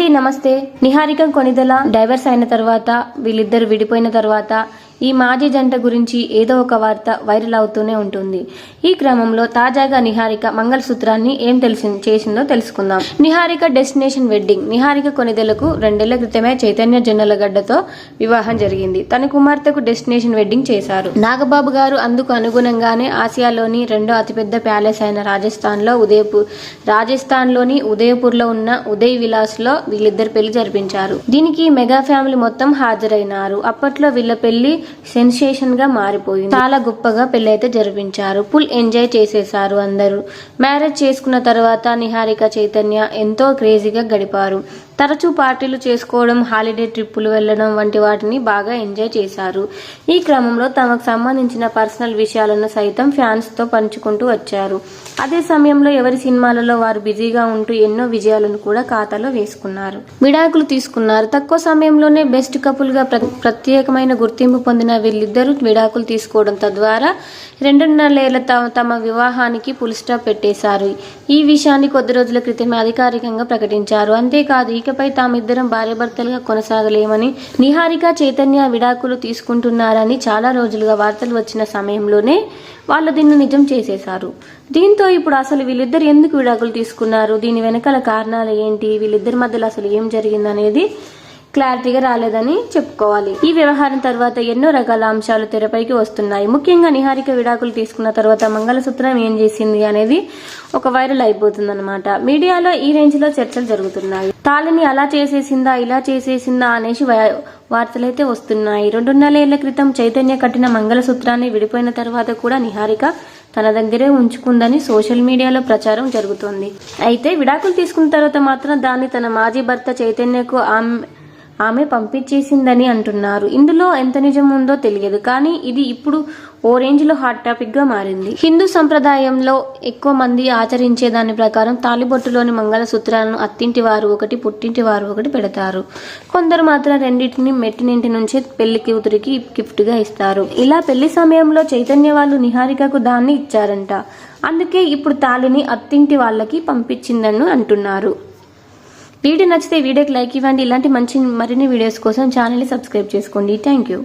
అండి, నమస్తే. నిహారిక కొణిదెల డైవర్స్ అయిన తర్వాత, వీళ్ళిద్దరు విడిపోయిన తర్వాత ఈ మాజీ జంట గురించి ఏదో ఒక వార్త వైరల్ అవుతూనే ఉంటుంది. ఈ క్రమంలో తాజాగా నిహారిక మంగళసూత్రాన్ని ఏం చేసిందో తెలుసుకుందాం. Niharika destination wedding. నిహారిక కొణిదెలకు 2 ఏళ్ల క్రితమే చైతన్య జొన్నలగడ్డతో వివాహం జరిగింది. తన కుమార్తెకు డెస్టినేషన్ వెడ్డింగ్ చేశారు. నాగబాబు గారు అందుకు అనుగుణంగానే ఆసియాలోని 2వ అతిపెద్ద ప్యాలెస్ అయిన రాజస్థాన్లోని ఉదయపూర్లో ఉన్న ఉదయ్ విలాస్ లో వీళ్ళిద్దరు పెళ్లి జరిపించారు. దీనికి మెగా ఫ్యామిలీ మొత్తం హాజరైనారు. అప్పట్లో వీళ్ళ పెళ్లి సెన్సేషన్ గా మారిపోయింది. చాలా గొప్పగా పెళ్లి అయితే జరిపించారు. ఫుల్ ఎంజాయ్ చేసేశారు అందరూ. మ్యారేజ్ చేసుకున్న తర్వాత నిహారిక చైతన్య ఎంతో క్రేజీగా గడిపారు. తరచూ పార్టీలు చేసుకోవడం, హాలిడే ట్రిప్పులు వెళ్లడం వంటి వాటిని బాగా ఎంజాయ్ చేశారు. ఈ క్రమంలో తమకు సంబంధించిన పర్సనల్ విషయాలను సైతం ఫ్యాన్స్ తో పంచుకుంటూ వచ్చారు. అదే సమయంలో ఎవరి సినిమాలలో వారు బిజీగా ఉంటూ ఎన్నో విజయాలను కూడా ఖాతాలో వేసుకున్నారు. విడాకులు తీసుకున్నారు. తక్కువ సమయంలోనే బెస్ట్ కపుల్ గా ప్రత్యేకమైన గుర్తింపు పొందిన వీళ్ళిద్దరూ విడాకులు తీసుకోవడం తద్వారా 2.5 ఏళ్ల తమ వివాహానికి ఫుల్ స్టాప్ పెట్టేశారు. ఈ విషయాన్ని కొద్ది రోజుల క్రితమే అధికారికంగా ప్రకటించారు. అంతేకాదు, ఇకపై తామిద్దరం భార్యాభర్తలుగా కొనసాగలేమని, నిహారిక చైతన్య విడాకులు తీసుకుంటున్నారని చాలా రోజులుగా వార్తలు వచ్చిన సమయంలోనే వాళ్ళు దీన్ని నిజం చేసేశారు. దీంతో ఇప్పుడు అసలు వీళ్ళిద్దరు ఎందుకు విడాకులు తీసుకున్నారు, దీని వెనకాల కారణాలు ఏంటి, వీళ్ళిద్దరి మధ్యలో అసలు ఏం జరిగిందనేది క్లారిటీగా రాలేదని చెప్పుకోవాలి. ఈ వ్యవహారం తర్వాత ఎన్నో రకాల అంశాలు తెరపైకి వస్తున్నాయి. ముఖ్యంగా నిహారిక విడాకులు తీసుకున్న తర్వాత మంగళసూత్రం ఏం చేసింది అనేది ఒక వైరల్ అయిపోతుందన్నమాట. మీడియాలో ఈ రేంజ్ లో చర్చలు జరుగుతున్నాయి. తాళిని అలా చేసేసిందా, ఇలా చేసేసిందా అనేసి వార్తలైతే వస్తున్నాయి. 2.5 ఏళ్ల క్రితం చైతన్య కట్టిన మంగళసూత్రాన్ని విడిపోయిన తర్వాత కూడా నిహారిక తన దగ్గరే ఉంచుకుందని సోషల్ మీడియాలో ప్రచారం జరుగుతోంది. అయితే విడాకులు తీసుకున్న తర్వాత మాత్రం దాన్ని తన మాజీ భర్త చైతన్యకు ఆమె పంపించేసిందని అంటున్నారు. ఇందులో ఎంత నిజం ఉందో తెలియదు, కానీ ఇది ఇప్పుడు ఓ రేంజ్ లో హాట్ టాపిక్ గా మారింది. హిందూ సంప్రదాయంలో ఎక్కువ మంది ఆచరించే దాని ప్రకారం తాళిబొట్టులోని మంగళసూత్రాలను అత్తింటి వారు ఒకటి, పుట్టింటి వారు ఒకటి పెడతారు. కొందరు మాత్రం రెండింటిని మెట్టినింటి నుంచే పెళ్లి కూతురికి గిఫ్ట్ గా ఇస్తారు. ఇలా పెళ్లి సమయంలో చైతన్య వాళ్ళు నిహారికకు దాన్ని ఇచ్చారంట. అందుకే ఇప్పుడు తాళిని అత్తింటి వాళ్ళకి పంపించిందని అంటున్నారు. వీడియో నచ్చితే వీడియోకి లైక్ ఇవ్వండి. ఇలాంటి మరిన్ని వీడియోస్ కోసం ఛానల్ ని సబ్స్క్రైబ్ చేసుకోండి. Thank you.